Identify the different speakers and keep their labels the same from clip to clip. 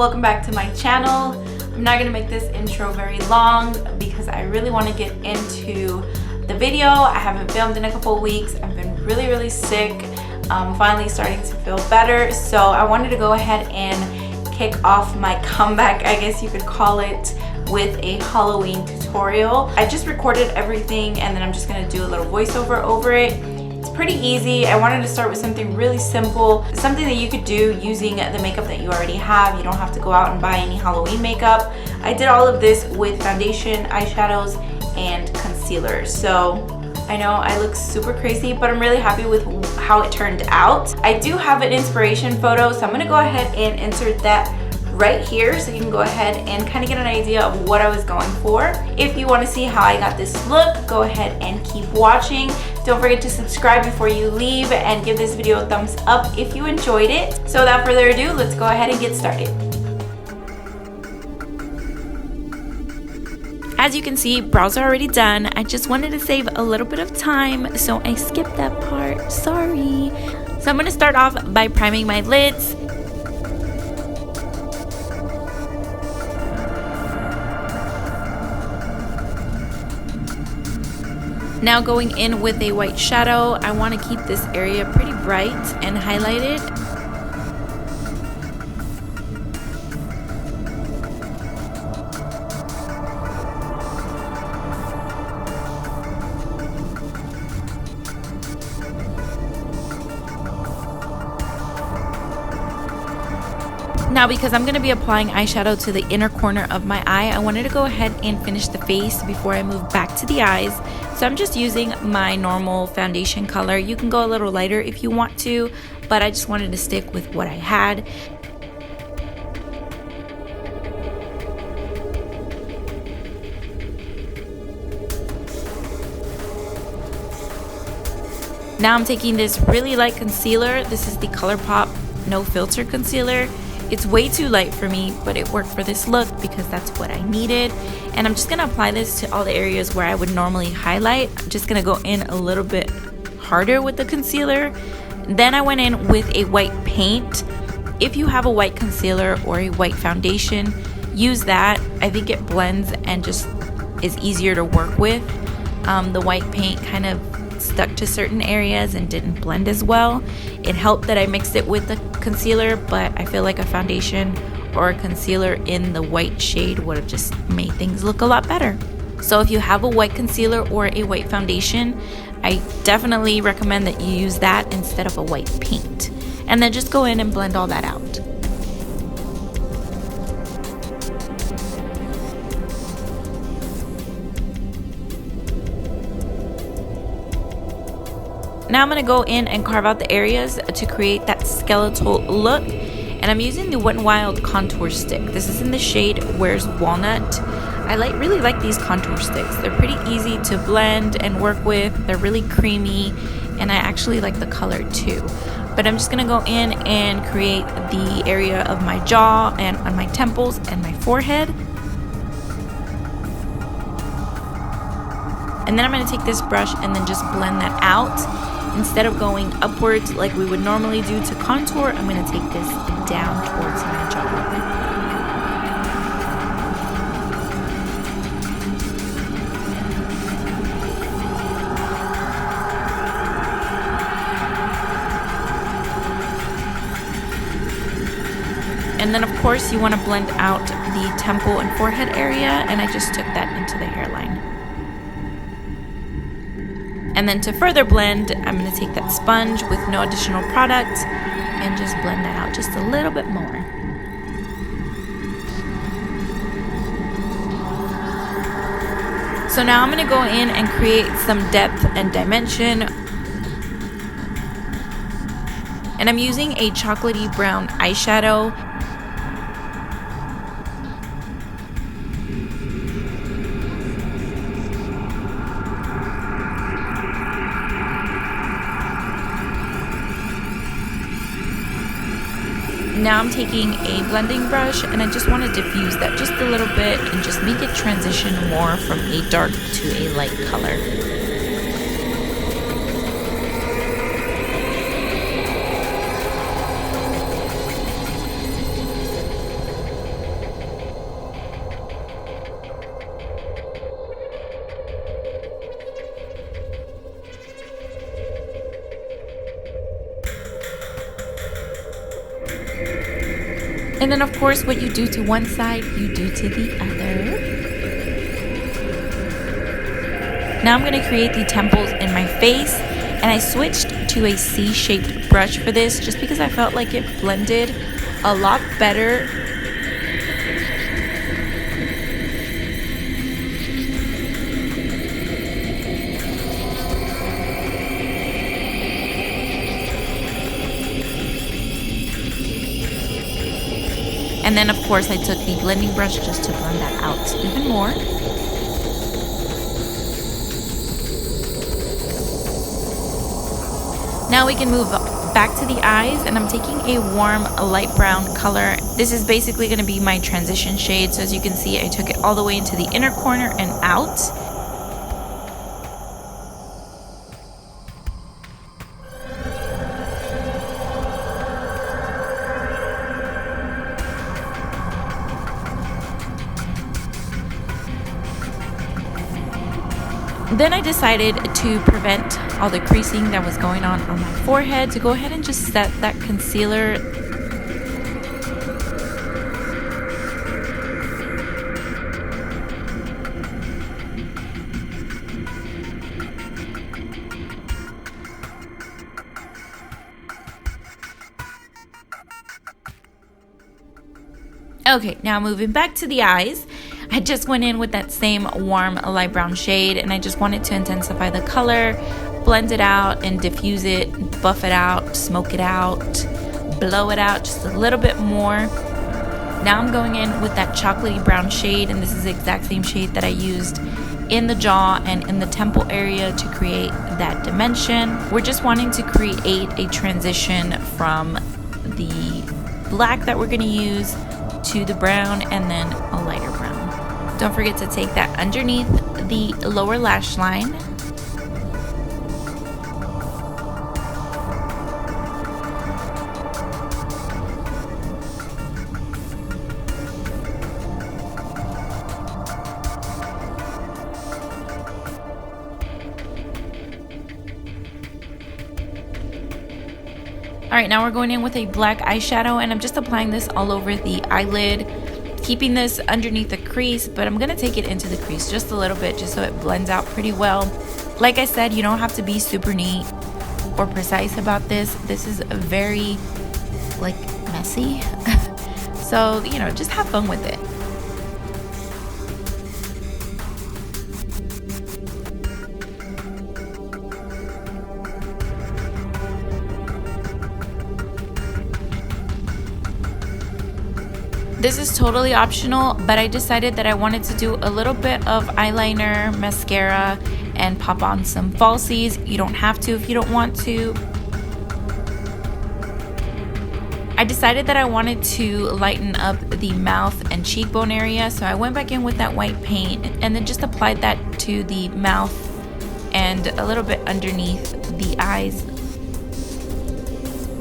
Speaker 1: welcome back to my channel. I'm not gonna make this intro very long because I really want to get into the video. I haven't filmed in a couple weeks. I've been really sick. Finally starting to feel better, so I wanted to go ahead and kick off my comeback, I guess you could call it, with a Halloween tutorial. I just recorded everything and then I'm just gonna do a little voiceover over it. It's pretty easy. I wanted to start with something really simple, something that you could do using the makeup that you already have. You don't have to go out and buy any Halloween makeup. I did all of this with foundation, eyeshadows, and concealer. So I know I look super crazy, but I'm really happy with how it turned out. I do have an inspiration photo, so I'm gonna go ahead and insert that right here so you can go ahead and kind of get an idea of what I was going for. If you want to see how I got this look, go ahead and keep watching. Don't forget to subscribe before you leave and give this video a thumbs up if you enjoyed it. So without further ado, let's go ahead and get started. As you can see, brows are already done. I just wanted to save a little bit of time, so I skipped that part, sorry. So I'm gonna start off by priming my lids. Now going in with a white shadow, I want to keep this area pretty bright and highlighted. Now because I'm going to be applying eyeshadow to the inner corner of my eye, I wanted to go ahead and finish the face before I move back to the eyes. So I'm just using my normal foundation color. You can go a little lighter if you want to, but I just wanted to stick with what I had. Now I'm taking this really light concealer. This is the ColourPop No Filter Concealer. It's way too light for me, but it worked for this look because that's what I needed. And I'm just gonna apply this to all the areas where I would normally highlight. I'm just gonna go in a little bit harder with the concealer. Then I went in with a white paint. If you have a white concealer or a white foundation, use that. I think it blends and just is easier to work with. The white paint kind of stuck to certain areas and didn't blend as well. It helped that I mixed it with the concealer, but I feel like a foundation or a concealer in the white shade would have just made things look a lot better. So if you have a white concealer or a white foundation, I definitely recommend that you use that instead of a white paint. And then just go in and blend all that out. Now I'm going to go in and carve out the areas to create that skeletal look. And I'm using the Wet n Wild contour stick. This is in the shade Where's Walnut. I really like these contour sticks. They're pretty easy to blend and work with. They're really creamy, and I actually like the color too. But I'm just going to go in and create the area of my jaw and on my temples and my forehead. And then I'm going to take this brush and then just blend that out. Instead of going upwards like we would normally do to contour, I'm going to take this down towards my jawline. And then of course you want to blend out the temple and forehead area, and I just took that into the hairline. And then to further blend, I'm going to take that sponge with no additional product and just blend that out just a little bit more. So now I'm going to go in and create some depth and dimension. And I'm using a chocolatey brown eyeshadow. Now I'm taking a blending brush and I just want to diffuse that just a little bit and just make it transition more from a dark to a light color. And then of course, what you do to one side, you do to the other. Now I'm going to create the temples in my face, and I switched to a C-shaped brush for this just because I felt like it blended a lot better. And then of course I took the blending brush just to blend that out even more. Now we can move back to the eyes, and I'm taking a warm light brown color. This is basically going to be my transition shade. So as you can see, I took it all the way into the inner corner and out. Then I decided to prevent all the creasing that was going on my forehead, to go ahead and just set that concealer. Okay, now moving back to the eyes. I just went in with that same warm light brown shade, and I just wanted to intensify the color, blend it out and diffuse it, buff it out, smoke it out, blow it out just a little bit more. Now I'm going in with that chocolatey brown shade, and this is the exact same shade that I used in the jaw and in the temple area to create that dimension. We're just wanting to create a transition from the black that we're going to use to the brown and then a lighter brown. Don't forget to take that underneath the lower lash line. All right, now we're going in with a black eyeshadow, and I'm just applying this all over the eyelid, keeping this underneath the crease, but I'm gonna take it into the crease just a little bit just so it blends out pretty well. Like I said, you don't have to be super neat or precise about this. This is very like messy. So, you know, just have fun with it. This is totally optional, but I decided that I wanted to do a little bit of eyeliner, mascara, and pop on some falsies. You don't have to if you don't want to. I decided that I wanted to lighten up the mouth and cheekbone area, so I went back in with that white paint and then just applied that to the mouth and a little bit underneath the eyes.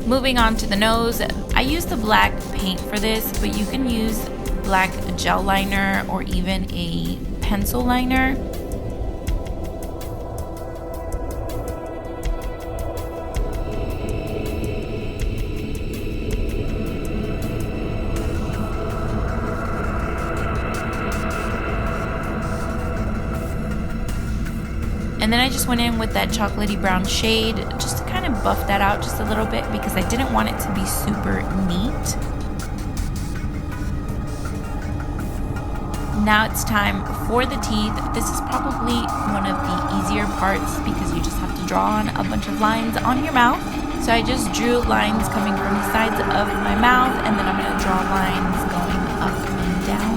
Speaker 1: Moving on to the nose, I used the black paint for this, but you can use black gel liner or even a pencil liner. And then I just went in with that chocolatey brown shade just to kind of buff that out just a little bit because I didn't want it to be super neat. Now it's time for the teeth. This is probably one of the easier parts because you just have to draw on a bunch of lines on your mouth. So I just drew lines coming from the sides of my mouth, and then I'm going to draw lines going up and down.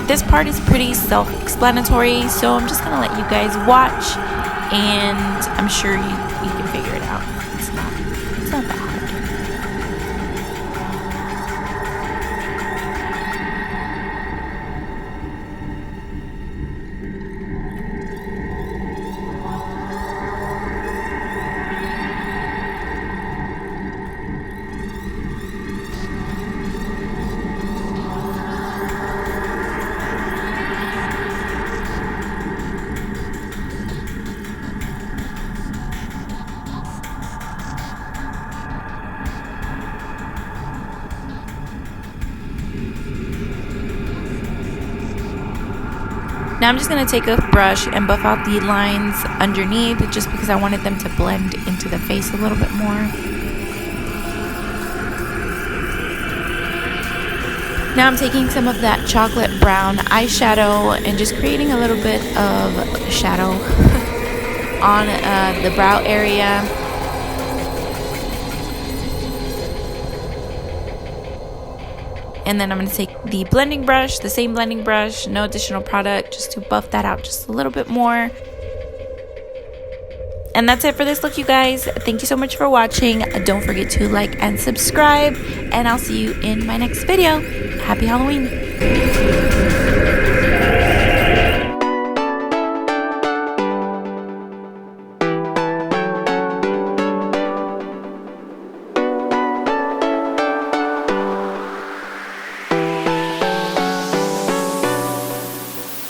Speaker 1: This part is pretty self-explanatory, so I'm just going to let you guys watch, and I'm sure you can figure it out. It's not that hard. Now I'm just going to take a brush and buff out the lines underneath just because I wanted them to blend into the face a little bit more. Now I'm taking some of that chocolate brown eyeshadow and just creating a little bit of shadow on the brow area. And then I'm going to take the blending brush, the same blending brush, no additional product, just to buff that out just a little bit more. And that's it for this look, you guys. Thank you so much for watching. Don't forget to like and subscribe, and I'll see you in my next video. Happy Halloween.